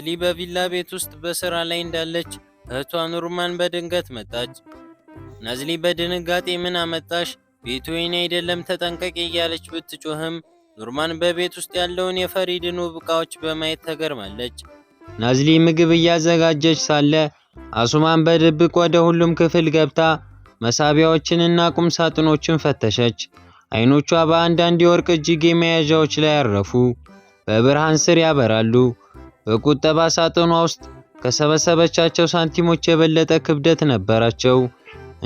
ናዝሊ በቪላ ቤት ውስጥ በሥራ ላይ እንዳለች እህቷ ኑርማን በድንገት መጣች። ናዝሊ በድንጋጤ ምን አመጣሽ? ቤቱ የኔ አይደለም ተጠንቀቂ እያለች ብትጮህም ኑርማን በቤት ውስጥ ያለውን የፈሪድን ውብ ዕቃዎች በማየት ተገርማለች። ናዝሊ ምግብ እያዘጋጀች ሳለ አሱማን በድብቅ ወደ ሁሉም ክፍል ገብታ መሳቢያዎችንና ቁም ሳጥኖችን ፈተሸች። አይኖቿ በአንዳንድ የወርቅ እጅጌ መያዣዎች ላይ ያረፉ፣ በብርሃን ስር ያበራሉ። በቁጠባ ሳጥኗ ውስጥ ከሰበሰበቻቸው ሳንቲሞች የበለጠ ክብደት ነበራቸው።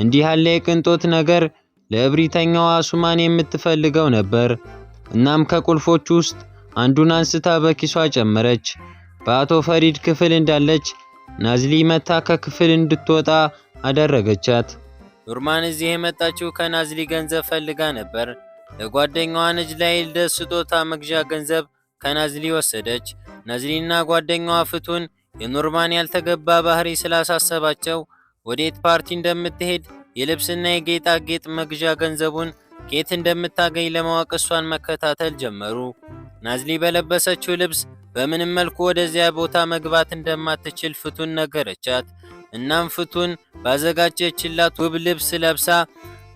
እንዲህ ያለ የቅንጦት ነገር ለእብሪተኛዋ አሱማን የምትፈልገው ነበር። እናም ከቁልፎቹ ውስጥ አንዱን አንስታ በኪሷ ጨመረች። በአቶ ፈሪድ ክፍል እንዳለች ናዝሊ መታ ከክፍል እንድትወጣ አደረገቻት። ኑርማን እዚህ የመጣችው ከናዝሊ ገንዘብ ፈልጋ ነበር። ለጓደኛዋ ነጅላ የልደት ስጦታ መግዣ ገንዘብ ከናዝሊ ወሰደች። ናዝሊና ጓደኛዋ ፍቱን የኑርማን ያልተገባ ባህሪ ስላሳሰባቸው ወዴት ፓርቲ እንደምትሄድ የልብስና የጌጣጌጥ መግዣ ገንዘቡን ከየት እንደምታገኝ ለማወቅ እሷን መከታተል ጀመሩ። ናዝሊ በለበሰችው ልብስ በምንም መልኩ ወደዚያ ቦታ መግባት እንደማትችል ፍቱን ነገረቻት። እናም ፍቱን ባዘጋጀችላት ውብ ልብስ ለብሳ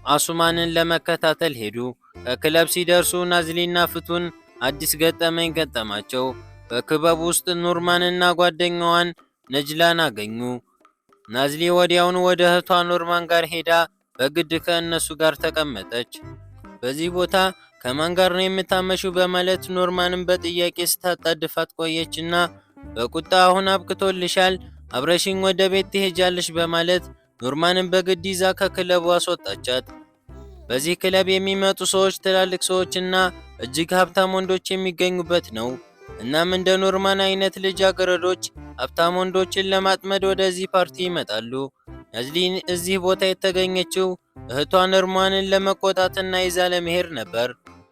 አሱማንን ለመከታተል ሄዱ። ከክለብ ሲደርሱ ናዝሊና ፍቱን አዲስ ገጠመኝ ገጠማቸው። በክበብ ውስጥ ኑርማንና ጓደኛዋን ነጅላን አገኙ። ናዝሊ ወዲያውኑ ወደ እህቷ ኑርማን ጋር ሄዳ በግድ ከእነሱ ጋር ተቀመጠች። በዚህ ቦታ ከማን ጋር ነው የምታመሽው? በማለት ኑርማንን በጥያቄ ስታጣድፋት ቆየችና በቁጣ አሁን አብቅቶልሻል፣ አብረሽኝ ወደ ቤት ትሄጃለሽ በማለት ኑርማንን በግድ ይዛ ከክለቡ አስወጣቻት። በዚህ ክለብ የሚመጡ ሰዎች ትላልቅ ሰዎችና እጅግ ሀብታም ወንዶች የሚገኙበት ነው። እናም እንደ ኑርማን አይነት ልጃገረዶች ሀብታም ወንዶችን ለማጥመድ ወደዚህ ፓርቲ ይመጣሉ። ናዝሊ እዚህ ቦታ የተገኘችው እህቷ ኑርማንን ለመቆጣትና ይዛ ለመሄድ ነበር።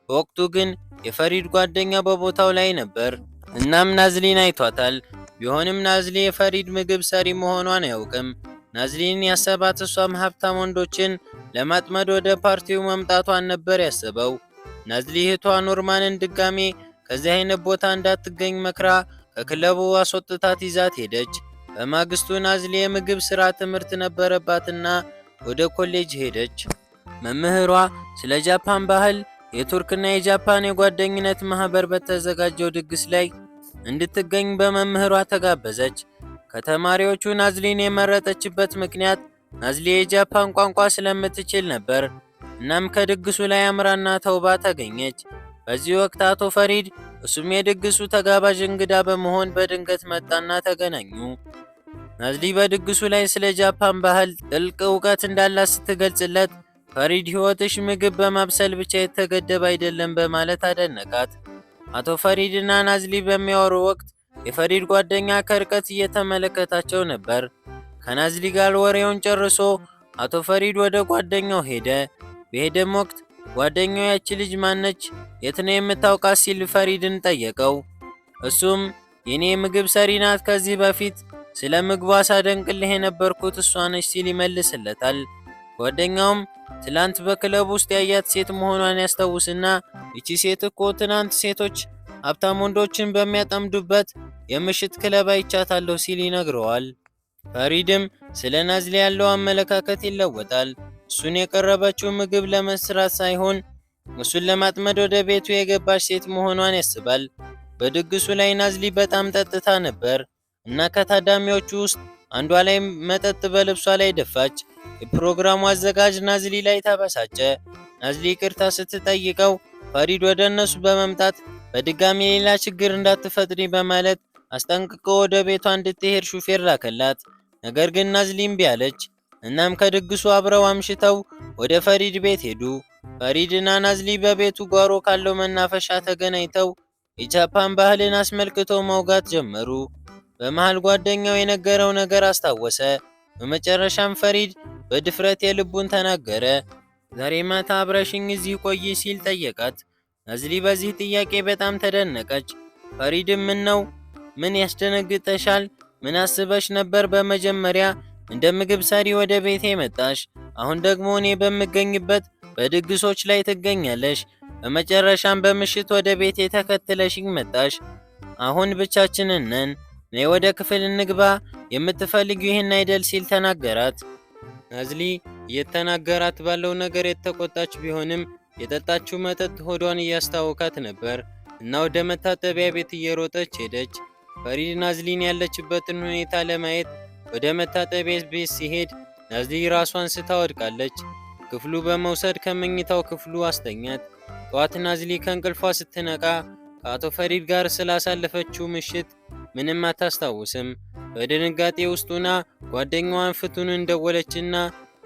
በወቅቱ ግን የፈሪድ ጓደኛ በቦታው ላይ ነበር። እናም ናዝሊን አይቷታል። ቢሆንም ናዝሊ የፈሪድ ምግብ ሰሪ መሆኗን አያውቅም። ናዝሊን ያሰባት እሷም ሀብታም ወንዶችን ለማጥመድ ወደ ፓርቲው መምጣቷን ነበር ያስበው። ናዝሊ እህቷ ኑርማንን ድጋሜ ከዚህ አይነት ቦታ እንዳትገኝ መክራ ከክለቡ አስወጥታት ይዛት ሄደች። በማግስቱ ናዝሊ የምግብ ሥራ ትምህርት ነበረባትና ወደ ኮሌጅ ሄደች። መምህሯ ስለ ጃፓን ባህል የቱርክና የጃፓን የጓደኝነት ማህበር በተዘጋጀው ድግስ ላይ እንድትገኝ በመምህሯ ተጋበዘች። ከተማሪዎቹ ናዝሊን የመረጠችበት ምክንያት ናዝሊ የጃፓን ቋንቋ ስለምትችል ነበር። እናም ከድግሱ ላይ አምራና ተውባ ተገኘች። በዚህ ወቅት አቶ ፈሪድ እሱም የድግሱ ተጋባዥ እንግዳ በመሆን በድንገት መጣና ተገናኙ። ናዝሊ በድግሱ ላይ ስለ ጃፓን ባህል ጥልቅ እውቀት እንዳላት ስትገልጽለት ፈሪድ ሕይወትሽ ምግብ በማብሰል ብቻ የተገደበ አይደለም በማለት አደነቃት። አቶ ፈሪድና ናዝሊ በሚያወሩ ወቅት የፈሪድ ጓደኛ ከርቀት እየተመለከታቸው ነበር። ከናዝሊ ጋር ወሬውን ጨርሶ አቶ ፈሪድ ወደ ጓደኛው ሄደ። በሄደም ወቅት ጓደኛው ያቺ ልጅ ማነች? የት ነው የምታውቃት? ሲል ፈሪድን ጠየቀው። እሱም የኔ ምግብ ሰሪ ናት፣ ከዚህ በፊት ስለ ምግቧ ሳደንቅልህ የነበርኩት እሷ ነች ሲል ይመልስለታል። ጓደኛውም ትላንት በክለብ ውስጥ ያያት ሴት መሆኗን ያስታውስና ይቺ ሴት እኮ ትናንት ሴቶች ሀብታም ወንዶችን በሚያጠምዱበት የምሽት ክለብ አይቻታለሁ ሲል ይነግረዋል። ፈሪድም ስለ ናዝሊ ያለው አመለካከት ይለወጣል። እሱን የቀረበችው ምግብ ለመስራት ሳይሆን እሱን ለማጥመድ ወደ ቤቱ የገባች ሴት መሆኗን ያስባል። በድግሱ ላይ ናዝሊ በጣም ጠጥታ ነበር እና ከታዳሚዎቹ ውስጥ አንዷ ላይ መጠጥ በልብሷ ላይ ደፋች። የፕሮግራሙ አዘጋጅ ናዝሊ ላይ ተበሳጨ። ናዝሊ ይቅርታ ስትጠይቀው ፈሪድ ወደ እነሱ በመምጣት በድጋሚ ሌላ ችግር እንዳትፈጥሪ በማለት አስጠንቅቆ ወደ ቤቷ እንድትሄድ ሹፌር ላከላት። ነገር ግን ናዝሊ እምቢ አለች። እናም ከድግሱ አብረው አምሽተው ወደ ፈሪድ ቤት ሄዱ። ፈሪድና ናዝሊ በቤቱ ጓሮ ካለው መናፈሻ ተገናኝተው የጃፓን ባህልን አስመልክተው ማውጋት ጀመሩ። በመሃል ጓደኛው የነገረው ነገር አስታወሰ። በመጨረሻም ፈሪድ በድፍረት የልቡን ተናገረ። ዛሬ ማታ አብረሽኝ እዚህ ቆይ ሲል ጠየቃት። ናዝሊ በዚህ ጥያቄ በጣም ተደነቀች። ፈሪድም ምን ያስደነግጠሻል? ምን አስበሽ ነበር? በመጀመሪያ እንደ ምግብ ሰሪ ወደ ቤቴ መጣሽ፣ አሁን ደግሞ እኔ በምገኝበት በድግሶች ላይ ትገኛለሽ። በመጨረሻም በምሽት ወደ ቤቴ ተከትለሽኝ መጣሽ። አሁን ብቻችንን ነን። ነይ ወደ ክፍል እንግባ፣ የምትፈልጊው ይህን አይደል ሲል ተናገራት። ናዝሊ እየተናገራት ባለው ነገር የተቆጣች ቢሆንም የጠጣችው መጠጥ ሆዷን እያስታወካት ነበር እና ወደ መታጠቢያ ቤት እየሮጠች ሄደች። ፈሪድ ናዝሊን ያለችበትን ሁኔታ ለማየት ወደ መታጠቢያ ቤት ሲሄድ ናዝሊ ራሷን ስታ ወድቃለች። ክፍሉ በመውሰድ ከመኝታው ክፍሉ አስተኛት። ጠዋት ናዝሊ ከእንቅልፏ ስትነቃ ከአቶ ፈሪድ ጋር ስላሳለፈችው ምሽት ምንም አታስታውስም። በድንጋጤ ውስጥ ሆና ጓደኛዋን ፍቱንን ደወለችና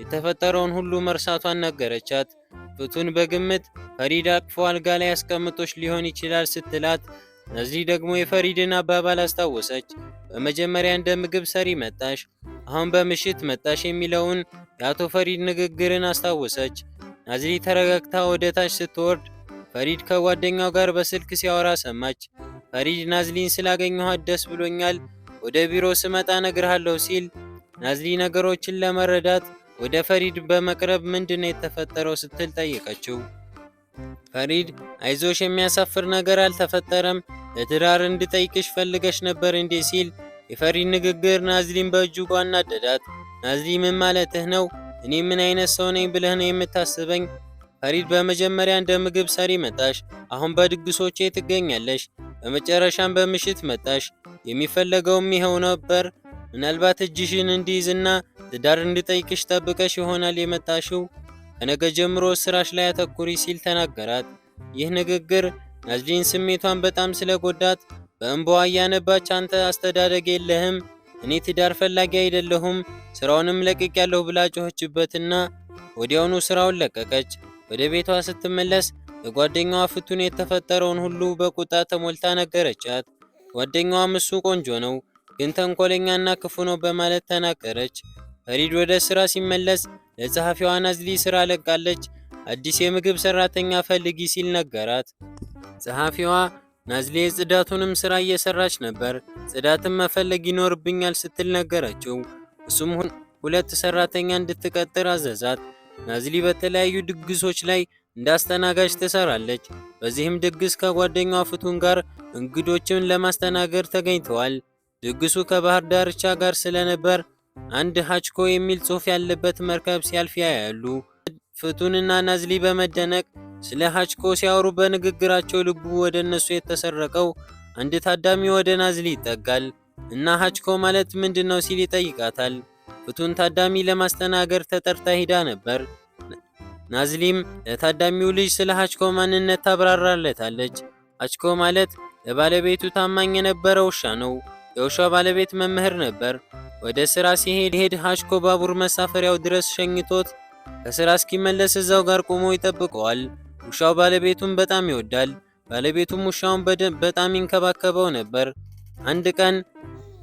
የተፈጠረውን ሁሉ መርሳቷን ነገረቻት። ፍቱን በግምት ፈሪድ አቅፎ አልጋ ላይ አስቀምጦች ሊሆን ይችላል ስትላት፣ ናዝሊ ደግሞ የፈሪድን አባባል አስታወሰች። በመጀመሪያ እንደ ምግብ ሰሪ መጣሽ፣ አሁን በምሽት መጣሽ የሚለውን የአቶ ፈሪድ ንግግርን አስታወሰች። ናዝሊ ተረጋግታ ወደ ታች ስትወርድ ፈሪድ ከጓደኛው ጋር በስልክ ሲያወራ ሰማች። ፈሪድ ናዝሊን ስላገኘኋት ደስ ብሎኛል፣ ወደ ቢሮ ስመጣ እነግርሃለሁ ሲል ናዝሊ ነገሮችን ለመረዳት ወደ ፈሪድ በመቅረብ ምንድነው የተፈጠረው ስትል ጠየቀችው። ፈሪድ አይዞሽ፣ የሚያሳፍር ነገር አልተፈጠረም፣ ለትዳር እንድጠይቅሽ ፈልገሽ ነበር እንዴ ሲል የፈሪድ ንግግር ናዝሊን በእጅጉ አናደዳት። ናዝሊ ምን ማለትህ ነው? እኔ ምን አይነት ሰው ነኝ ብለህ ነው የምታስበኝ? ፈሪድ በመጀመሪያ እንደ ምግብ ሰሪ መጣሽ፣ አሁን በድግሶቼ ትገኛለሽ፣ በመጨረሻም በምሽት መጣሽ። የሚፈለገውም ይኸው ነበር። ምናልባት እጅሽን እንዲይዝና ትዳር እንድጠይቅሽ ጠብቀሽ ይሆናል የመጣሽው። ከነገ ጀምሮ ስራሽ ላይ አተኩሪ ሲል ተናገራት። ይህ ንግግር ናዝሊን ስሜቷን በጣም ስለጎዳት በእንባዋ እያነባች አንተ አስተዳደግ የለህም፣ እኔ ትዳር ፈላጊ አይደለሁም፣ ስራውንም ለቅቄያለሁ ብላ ጮኸችበትና ወዲያውኑ ስራውን ለቀቀች። ወደ ቤቷ ስትመለስ ለጓደኛዋ ፍቱን የተፈጠረውን ሁሉ በቁጣ ተሞልታ ነገረቻት። ጓደኛዋም እሱ ቆንጆ ነው ግን ተንኮለኛና ክፉ ነው በማለት ተናገረች። ፈሪድ ወደ ስራ ሲመለስ ለጸሐፊዋ ናዝሊ ስራ ለቃለች፣ አዲስ የምግብ ሰራተኛ ፈልጊ ሲል ነገራት። ጸሐፊዋ ናዝሊ የጽዳቱንም ስራ እየሰራች ነበር። ጽዳትን መፈለግ ይኖርብኛል ስትል ነገረችው። እሱም ሁለት ሰራተኛ እንድትቀጥር አዘዛት። ናዝሊ በተለያዩ ድግሶች ላይ እንዳስተናጋጅ ትሰራለች። በዚህም ድግስ ከጓደኛዋ ፍቱን ጋር እንግዶችን ለማስተናገድ ተገኝተዋል። ድግሱ ከባህር ዳርቻ ጋር ስለነበር አንድ ሃችኮ የሚል ጽሑፍ ያለበት መርከብ ሲያልፍ ያያሉ። ፍቱንና ናዝሊ በመደነቅ ስለ ሃችኮ ሲያወሩ በንግግራቸው ልቡ ወደ እነሱ የተሰረቀው አንድ ታዳሚ ወደ ናዝሊ ይጠጋል እና ሃችኮ ማለት ምንድነው ሲል ይጠይቃታል። ፍቱን ታዳሚ ለማስተናገድ ተጠርታ ሂዳ ነበር። ናዝሊም ለታዳሚው ልጅ ስለ ሃችኮ ማንነት ታብራራለታለች። ሃችኮ ማለት ለባለቤቱ ታማኝ የነበረ ውሻ ነው። የውሻው ባለቤት መምህር ነበር። ወደ ስራ ሲሄድ ሃችኮ ባቡር መሳፈሪያው ድረስ ሸኝቶት ከስራ እስኪመለስ እዛው ጋር ቆሞ ይጠብቀዋል። ውሻው ባለቤቱን በጣም ይወዳል። ባለቤቱም ውሻውን በጣም ይንከባከበው ነበር። አንድ ቀን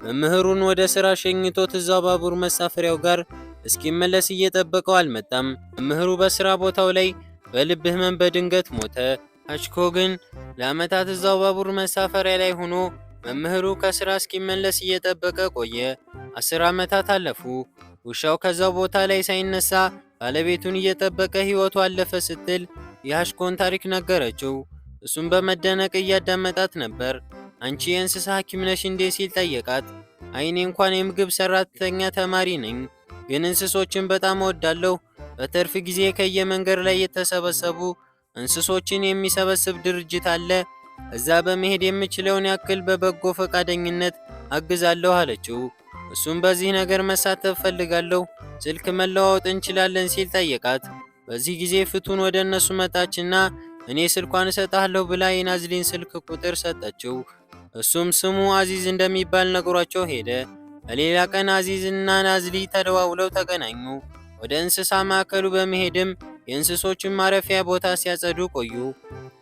መምህሩን ወደ ስራ ሸኝቶት እዛው ባቡር መሳፈሪያው ጋር እስኪመለስ እየጠበቀው አልመጣም። መምህሩ በስራ ቦታው ላይ በልብ ህመም በድንገት ሞተ። ሃችኮ ግን ለዓመታት እዛው ባቡር መሳፈሪያ ላይ ሆኖ መምህሩ ከስራ እስኪመለስ እየጠበቀ ቆየ። 10 ዓመታት አለፉ። ውሻው ከዛው ቦታ ላይ ሳይነሳ ባለቤቱን እየጠበቀ ህይወቱ አለፈ ስትል የሃችኮን ታሪክ ነገረችው። እሱም በመደነቅ እያዳመጣት ነበር። አንቺ የእንስሳ ሐኪም ነሽ እንዴ ሲል ጠየቃት። አይኔ እንኳን የምግብ ሰራተኛ ተማሪ ነኝ፣ ግን እንስሶችን በጣም እወዳለሁ። በትርፍ ጊዜ ከየመንገድ ላይ የተሰበሰቡ እንስሶችን የሚሰበስብ ድርጅት አለ። እዛ በመሄድ የምችለውን ያክል በበጎ ፈቃደኝነት አግዛለሁ አለችው። እሱም በዚህ ነገር መሳተፍ ፈልጋለሁ፣ ስልክ መለዋወጥ እንችላለን ሲል ጠየቃት። በዚህ ጊዜ ፍቱን ወደ እነሱ መጣችና እኔ ስልኳን እሰጣለሁ ብላ የናዝሊን ስልክ ቁጥር ሰጠችው። እሱም ስሙ አዚዝ እንደሚባል ነግሯቸው ሄደ። በሌላ ቀን አዚዝ እና ናዝሊ ተደዋውለው ተገናኙ። ወደ እንስሳ ማዕከሉ በመሄድም የእንስሶችን ማረፊያ ቦታ ሲያጸዱ ቆዩ።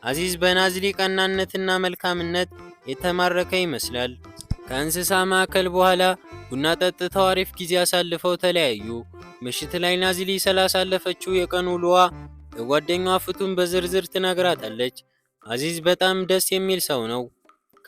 አዚዝ በናዝሊ ቀናነትና መልካምነት የተማረከ ይመስላል። ከእንስሳ ማዕከል በኋላ ቡና ጠጥተው አሪፍ ጊዜ አሳልፈው ተለያዩ። ምሽት ላይ ናዝሊ ስላሳለፈችው የቀን ውሎዋ ለጓደኛዋ ፍቱን በዝርዝር ትነግራታለች። አዚዝ በጣም ደስ የሚል ሰው ነው።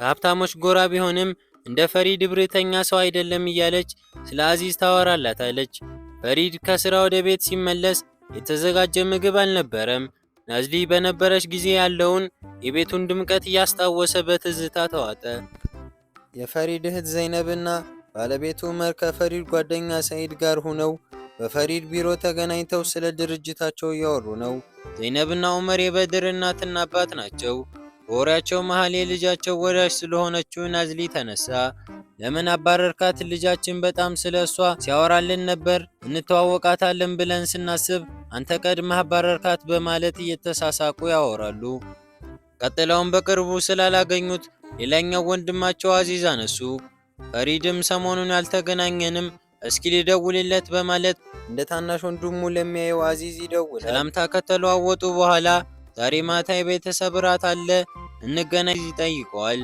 ከሀብታሞች ጎራ ቢሆንም እንደ ፈሪድ እብሪተኛ ሰው አይደለም እያለች ስለ አዚዝ ታወራላታለች። ፈሪድ ከስራ ወደ ቤት ሲመለስ የተዘጋጀ ምግብ አልነበረም። ናዝሊ በነበረች ጊዜ ያለውን የቤቱን ድምቀት እያስታወሰ በትዝታ ተዋጠ። የፈሪድ እህት ዘይነብና ባለቤቱ ዑመር ከፈሪድ ጓደኛ ሰኢድ ጋር ሆነው በፈሪድ ቢሮ ተገናኝተው ስለ ድርጅታቸው እያወሩ ነው። ዘይነብና ዑመር የበድር እናትና አባት ናቸው። በወሬያቸው መሃል የልጃቸው ወዳጅ ስለሆነችው ናዝሊ ተነሳ። ለምን አባረርካት? ልጃችን በጣም ስለ እሷ ሲያወራልን ነበር። እንተዋወቃታለን ብለን ስናስብ አንተ ቀድመህ አባረርካት በማለት እየተሳሳቁ ያወራሉ። ቀጥለውም በቅርቡ ስላላገኙት ሌላኛው ወንድማቸው አዚዝ አነሱ። ፈሪድም ሰሞኑን ያልተገናኘንም እስኪ ልደውልለት በማለት እንደ ታናሽ ወንድሙ ለሚያየው አዚዝ ይደውላል። ሰላምታ ከተለዋወጡ በኋላ ዛሬ ማታ የቤተሰብ እራት አለ እንገናኝ ይጠይቀዋል።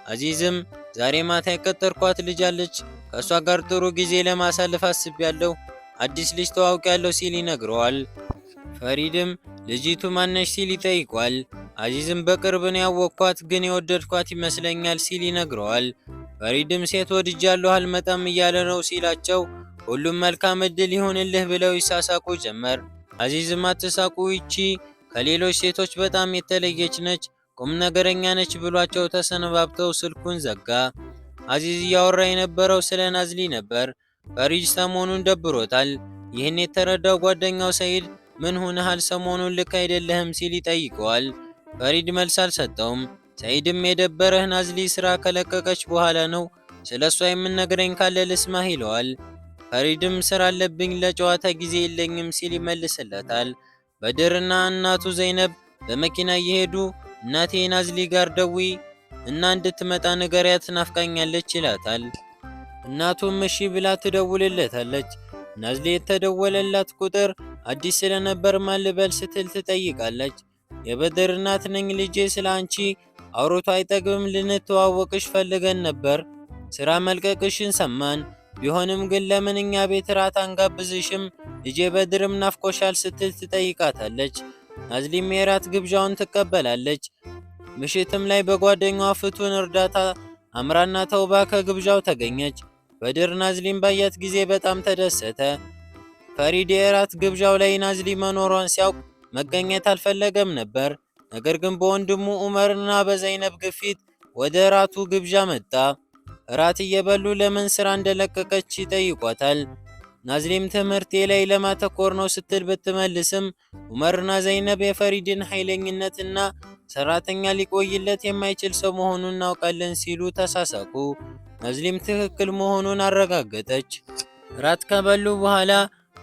አዚዝም ዛሬ ማታ የቀጠርኳት ልጅ አለች፣ ከእሷ ጋር ጥሩ ጊዜ ለማሳለፍ አስቤያለሁ፣ አዲስ ልጅ ተዋውቂያለሁ ሲል ይነግረዋል። ፈሪድም ልጅቱ ማነች ሲል ይጠይቋል። አዚዝም በቅርብ ነው ያወቅኳት፣ ግን የወደድኳት ይመስለኛል ሲል ይነግረዋል። ፈሪድም ሴት ወድጃለሁ አልመጣም እያለ ነው ሲላቸው ሁሉም መልካም እድል ይሁንልህ ብለው ይሳሳቁ ጀመር። አዚዝም አትሳቁ፣ ይቺ ከሌሎች ሴቶች በጣም የተለየች ነች፣ ቁም ነገረኛ ነች ብሏቸው ተሰነባብተው ስልኩን ዘጋ። አዚዝ እያወራ የነበረው ስለ ናዝሊ ነበር። ፈሪድ ሰሞኑን ደብሮታል። ይህን የተረዳው ጓደኛው ሰኢድ ምን ሆነሃል? ሰሞኑን ልክ አይደለህም ሲል ይጠይቀዋል። ፈሪድ መልስ አልሰጠውም። ሰኢድም የደበረህ ናዝሊ ስራ ከለቀቀች በኋላ ነው፣ ስለ እሷ የምነግረኝ ካለ ልስማህ ይለዋል። ፈሪድም ስራ አለብኝ ለጨዋታ ጊዜ የለኝም ሲል ይመልስለታል። በድርና እናቱ ዘይነብ በመኪና እየሄዱ እናቴ ናዝሊ ጋር ደዊ እና እንድትመጣ ንገሪያት ናፍቃኛለች ይላታል። እናቱም እሺ ብላ ትደውልለታለች። ናዝሊ የተደወለላት ቁጥር አዲስ ስለነበር ማን ልበል ስትል ትጠይቃለች። የበድር እናት ነኝ ልጄ፣ ስለ አንቺ አውሮቱ አይጠግብም፣ ልንተዋወቅሽ ፈልገን ነበር፣ ስራ መልቀቅሽን ሰማን፣ ቢሆንም ግን ለምን እኛ ቤት ራት አንጋብዝሽም? ልጄ በድርም ናፍቆሻል ስትል ትጠይቃታለች። ናዝሊም የራት ግብዣውን ትቀበላለች። ምሽትም ላይ በጓደኛዋ ፍቱን እርዳታ አምራና ተውባ ከግብዣው ተገኘች። በድር ናዝሊን ባያት ጊዜ በጣም ተደሰተ። ፈሪድ የራት ግብዣው ላይ ናዝሊ መኖሯን ሲያውቅ መገኘት አልፈለገም ነበር። ነገር ግን በወንድሙ ዑመርና በዘይነብ ግፊት ወደ ራቱ ግብዣ መጣ። እራት እየበሉ ለምን ስራ እንደለቀቀች ይጠይቋታል። ናዝሊም ትምህርቴ ላይ ለማተኮር ነው ስትል ብትመልስም ዑመርና ዘይነብ የፈሪድን ኃይለኝነትና ሰራተኛ ሊቆይለት የማይችል ሰው መሆኑን እናውቃለን ሲሉ ተሳሳቁ። ናዝሊም ትክክል መሆኑን አረጋገጠች። ራት ከበሉ በኋላ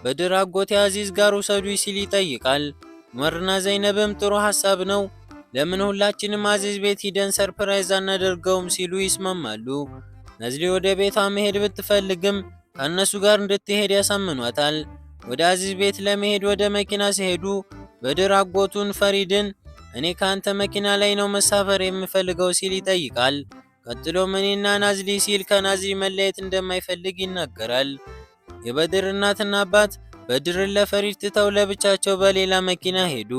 በድር አጎቴ አዚዝ ጋር ውሰዱ ሲል ይጠይቃል። ዑመርና ዘይነብም ጥሩ ሐሳብ ነው፣ ለምን ሁላችንም አዚዝ ቤት ሂደን ሰርፕራይዝ አናደርገውም ሲሉ ይስማማሉ። ናዝሊ ወደ ቤቷ መሄድ ብትፈልግም ከእነሱ ጋር እንድትሄድ ያሳምኗታል። ወደ አዚዝ ቤት ለመሄድ ወደ መኪና ሲሄዱ በድር አጎቱን ፈሪድን እኔ ከአንተ መኪና ላይ ነው መሳፈር የምፈልገው ሲል ይጠይቃል። ቀጥሎም እኔና ናዝሊ ሲል ከናዝሊ መለየት እንደማይፈልግ ይናገራል። የበድር እናትና አባት በድርን ለፈሪድ ትተው ለብቻቸው በሌላ መኪና ሄዱ።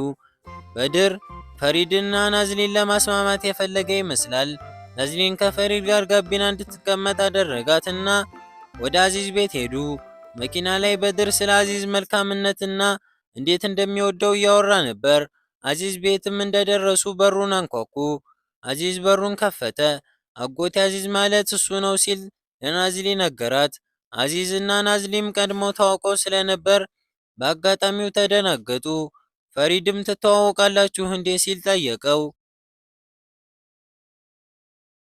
በድር ፈሪድና ናዝሊን ለማስማማት የፈለገ ይመስላል። ናዝሊን ከፈሪድ ጋር ጋቢና እንድትቀመጥ አደረጋትና ወደ አዚዝ ቤት ሄዱ። መኪና ላይ በድር ስለ አዚዝ መልካምነትና እንዴት እንደሚወደው እያወራ ነበር። አዚዝ ቤትም እንደደረሱ በሩን አንኳኩ። አዚዝ በሩን ከፈተ። አጎቴ አዚዝ ማለት እሱ ነው ሲል ለናዝሊ ነገራት። አዚዝ እና ናዝሊም ቀድሞ ተዋውቀው ስለነበር በአጋጣሚው ተደናገጡ። ፈሪድም ትተዋወቃላችሁ እንዴ ሲል ጠየቀው።